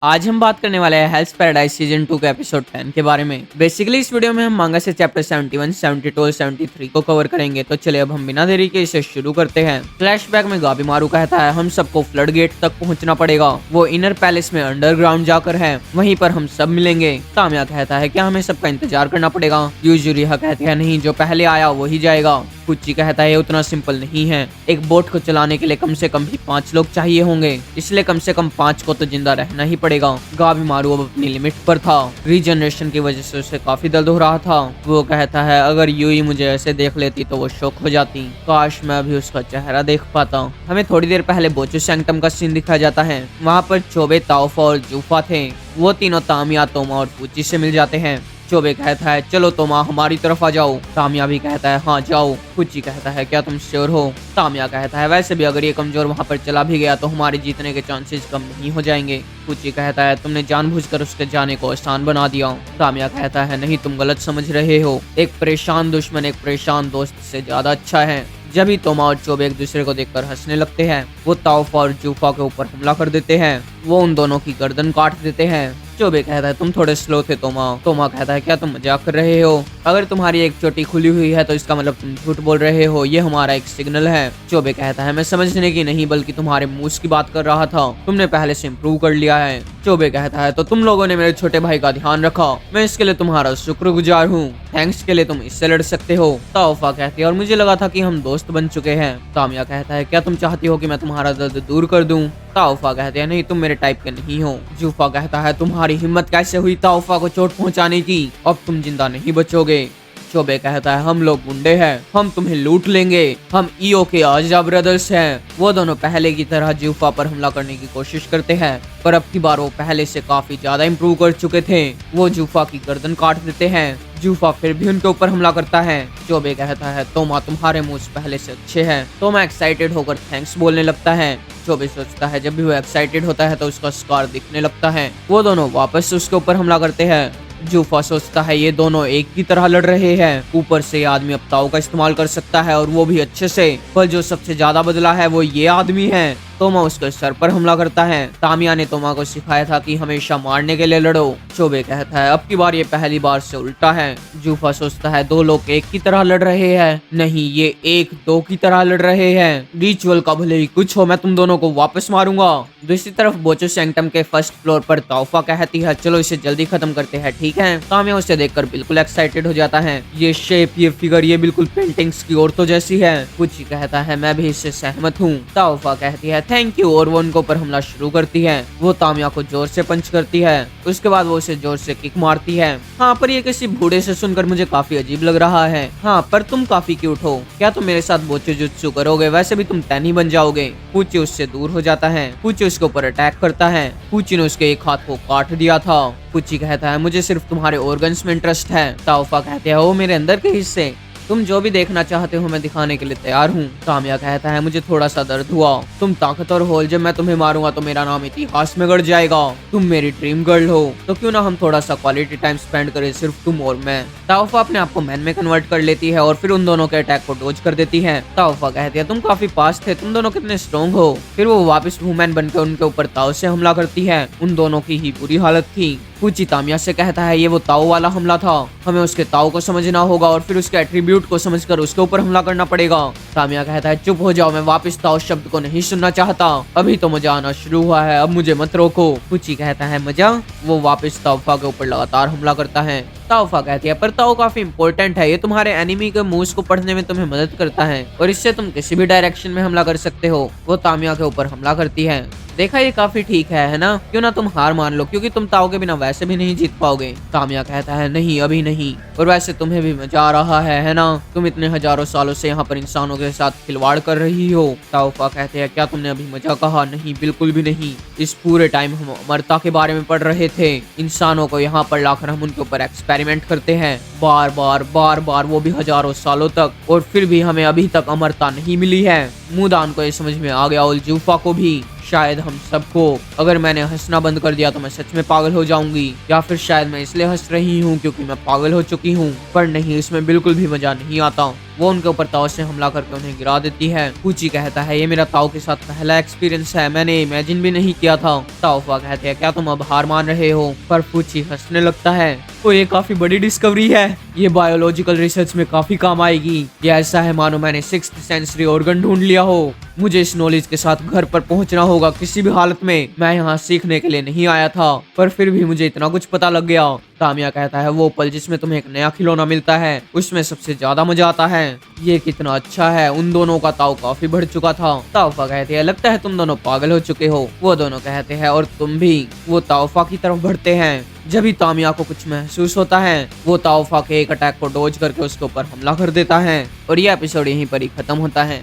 आज हम बात करने वाले हैं हेल्स पैराडाइज सीजन 2 के एपिसोड 10 के बारे में। बेसिकली इस वीडियो में हम मांगा से चैप्टर 71, 72 और 73 को कवर करेंगे। तो चलिए अब हम बिना देरी के इसे शुरू करते हैं। फ्लैशबैक में गाबीमारू कहता है हम सबको फ्लड गेट तक पहुंचना पड़ेगा। वो इनर पैलेस में अंडरग्राउंड जाकर है, वहीं पर हम सब मिलेंगे। तामिया कहता है क्या हमें सबका इंतजार करना पड़ेगा। यूजुरिहा कहती है नहीं, जो पहले आया वही जाएगा। कुची कहता है उतना सिंपल नहीं है, एक बोट को चलाने के लिए कम से कम भी 5 लोग चाहिए होंगे, इसलिए कम से कम 5 को तो जिंदा रहना ही पड़ेगा। गाबीमारू अब अपनी लिमिट पर था। रीजनरेशन की वजह से उसे काफी दर्द हो रहा था। वो कहता है अगर यूई मुझे ऐसे देख लेती तो वो शौक हो जाती। काश मैं अभी उसका चेहरा देख पाता। हमें थोड़ी देर पहले बोचो सैंक्टम का सीन दिखाया जाता है। वहाँ पर चोबे, ताओफा और जूफा थे। वो तीनों तामिया, तोमा और कुची से मिल जाते हैं। चोबे कहता है चलो तोमा हमारी तरफ आ जाओ। तामिया भी कहता है हाँ जाओ। कुची कहता है क्या तुम श्योर हो। तामिया कहता है वैसे भी अगर ये कमजोर वहाँ पर चला भी गया तो हमारे जीतने के चांसेस कम नहीं हो जाएंगे। कुची कहता है तुमने जानबूझकर उसके जाने को आसान बना दिया। तामिया कहता है नहीं, तुम गलत समझ रहे हो। एक परेशान दुश्मन एक परेशान दोस्त से ज्यादा अच्छा है। जब ही तोमा और चोबे एक दूसरे को देखकर हंसने लगते हैं, वो ताओफा और जूफा के ऊपर हमला कर देते हैं। वो उन दोनों की गर्दन काट देते हैं। चोबे कहता है तुम थोड़े स्लो थे तोमा। तोमा कहता है क्या तुम मजाक कर रहे हो। अगर तुम्हारी एक चोटी खुली हुई है तो इसका मतलब तुम झूठ बोल रहे हो, ये हमारा एक सिग्नल है। चोबे कहता है मैं समझने की नहीं बल्कि तुम्हारे मूस की बात कर रहा था, तुमने पहले से इम्प्रूव कर लिया है। चोबे कहता है तो तुम लोगों ने मेरे छोटे भाई का ध्यान रखा, मैं इसके लिए तुम्हारा शुक्रगुजार हूँ। थैंक्स के लिए तुम इससे लड़ सकते हो। ताओफा कहती है और मुझे लगा था कि हम दोस्त बन चुके हैं। तामिया कहता है क्या तुम चाहती हो कि मैं तुम्हारा दर्द दूर कर दूं। ताओफा कहते हैं नहीं, तुम मेरे टाइप के नहीं हो। जूफा कहता है तुम्हारी हिम्मत कैसे हुई ताओफा को चोट पहुंचाने की, अब तुम जिंदा नहीं बचोगे। चोबे कहता है हम लोग गुंडे हैं, हम तुम्हें लूट लेंगे, हम ईओ के आजा ब्रदर्स हैं। वो दोनों पहले की तरह जूफा पर हमला करने की कोशिश करते हैं, पर अब की बार वो पहले से काफी ज्यादा इम्प्रूव कर चुके थे। वो जूफा की गर्दन काट देते हैं। जूफा फिर भी उनके ऊपर हमला करता है। चोबे कहता है तोमा तुम्हारे मूव्स पहले से अच्छे हैं। तोमा एक्साइटेड होकर थैंक्स बोलने लगता है। चोबे सोचता है जब भी वो एक्साइटेड होता है तो उसका स्कार दिखने लगता है। वो दोनों वापस उसके ऊपर हमला करते हैं। जूफा सोचता है ये दोनों एक की तरह लड़ रहे हैं, ऊपर से ये आदमी अब ताओ का इस्तेमाल कर सकता है और वो भी अच्छे से, पर जो सबसे ज्यादा बदला है वो ये आदमी है। तोमा उसके सर पर हमला करता है। तामिया ने तोमा को सिखाया था कि हमेशा मारने के लिए लड़ो। चोबे कहता है अब की बार ये पहली बार से उल्टा है। जूफा सोचता है दो लोग एक की तरह लड़ रहे हैं, नहीं ये एक दो की तरह लड़ रहे हैं। रिचुअल का भले ही कुछ हो, मैं तुम दोनों को वापस मारूंगा। दूसरी तरफ बोचो सैंक्टम के फर्स्ट फ्लोर पर ताओफा कहती है चलो इसे जल्दी खत्म करते हैं, ठीक है। तामिया उसे देखकर बिल्कुल एक्साइटेड हो जाता है। ये शेप, ये फिगर, ये बिल्कुल पेंटिंग्स की औरतों जैसी है। कुछ कहता है मैं भी इससे सहमत हूँ। ताओफा कहती है थैंक यू और वो उनके ऊपर हमला शुरू करती है। वो तामिया को जोर से पंच करती है, उसके बाद वो उसे जोर से किक मारती है। हाँ पर ये किसी बूढ़े से सुनकर मुझे काफी अजीब लग रहा है। हाँ पर तुम काफी क्यूट हो, क्या तुम मेरे साथ बोचो जुत्सु करोगे, वैसे भी तुम टैनी बन जाओगे। पूची उससे दूर हो जाता है। पूची उसके ऊपर अटैक करता है। पूची ने उसके एक हाथ को काट दिया था। पूची कहता है मुझे सिर्फ तुम्हारे ऑर्गन्स में इंटरेस्ट है। ताओफा कहते हैं वो मेरे अंदर के हिस्से, तुम जो भी देखना चाहते हो मैं दिखाने के लिए तैयार हूँ। तामिया कहता है मुझे थोड़ा सा दर्द हुआ, तुम ताकतवर हो, जब मैं तुम्हें मारूंगा तो मेरा नाम इतिहास में गड़ जाएगा। तुम मेरी ड्रीम गर्ल हो, तो क्यों ना हम थोड़ा सा क्वालिटी टाइम स्पेंड करें, सिर्फ तुम और मैं। ताओफा अपने आप को मैन में कन्वर्ट कर लेती है और फिर उन दोनों के अटैक को डोज कर देती है। ताओफा कहती है तुम काफी पास थे, तुम दोनों कितने स्ट्रॉन्ग हो। फिर वो वापस वुमेन बनकर उनके ऊपर ताओ से हमला करती है। उन दोनों की ही बुरी हालत थी। कुची तामिया से कहता है ये वो ताओ वाला हमला था, हमें उसके ताओ को समझना होगा और फिर उसके एट्रीब्यूट को समझकर उसके ऊपर हमला करना पड़ेगा। तामिया कहता है चुप हो जाओ, मैं वापस ताओ शब्द को नहीं सुनना चाहता, अभी तो मजा आना शुरू हुआ है, अब मुझे मत रोको। कुची कहता है मजा। वो वापस ताओफा के ऊपर लगातार हमला करता है। ताओफा कहती है पर ताओ काफी इंपॉर्टेंट है, ये तुम्हारे एनिमी के मूव्स को पढ़ने में तुम्हें मदद करता है और इससे तुम किसी भी डायरेक्शन में हमला कर सकते हो। वो तामिया के ऊपर हमला करती है। देखा ये काफी ठीक है ना, क्यों ना तुम हार मान लो, क्योंकि तुम ताओ के बिना वैसे भी नहीं जीत पाओगे। तामिया कहता है नहीं अभी नहीं, और वैसे तुम्हें भी मजा आ रहा है ना, तुम इतने हजारों सालों से यहाँ पर इंसानों के साथ खिलवाड़ कर रही हो। ताओफा कहते हैं क्या तुमने अभी मजा कहा, नहीं बिल्कुल भी नहीं, इस पूरे टाइम हम अमरता के बारे में पढ़ रहे थे। इंसानों को यहाँ पर लाकर हम उनके ऊपर एक्सपेरिमेंट करते हैं बार बार, वो भी हजारों सालों तक, और फिर भी हमें अभी तक अमरता नहीं मिली है। मुदान को ये समझ में आ गया और जूफा को भी। शायद हम सबको। अगर मैंने हंसना बंद कर दिया तो मैं सच में पागल हो जाऊंगी, या फिर शायद मैं इसलिए हंस रही हूँ क्योंकि मैं पागल हो चुकी हूँ। पर नहीं, इसमें बिल्कुल भी मजा नहीं आता। वो उनके ऊपर ताव से हमला करके उन्हें गिरा देती है। फूची कहता है ये मेरा ताव के साथ पहला एक्सपीरियंस है, मैंने इमेजिन भी नहीं किया था। ताओफा कहते हैं क्या तुम अब हार मान रहे हो? पर फूची हंसने लगता है। तो ये काफी बड़ी डिस्कवरी है, ये बायोलॉजिकल रिसर्च में काफी काम आएगी। ये ऐसा है मानो मैंने सिक्स्थ सेंसरी ऑर्गन ढूंढ लिया हो। मुझे इस नॉलेज के साथ घर पर पहुंचना होगा किसी भी हालत में। मैं यहाँ सीखने के लिए नहीं आया था, पर फिर भी मुझे इतना कुछ पता लग गया। तामिया कहता है वो पल जिसमें तुम्हें एक नया खिलौना मिलता है, उसमें सबसे ज्यादा मजा आता है। ये कितना अच्छा है। उन दोनों का ताव काफी बढ़ चुका था। ताओफा कहते हैं लगता है तुम दोनों पागल हो चुके हो। वो दोनों कहते हैं और तुम भी। वो ताओफा की तरफ बढ़ते हैं। जब भी तामिया को कुछ महसूस होता है, वो ताओफा के एक अटैक को डॉज करके उसके ऊपर हमला कर देता है। और ये एपिसोड यहीं पर ही खत्म होता है।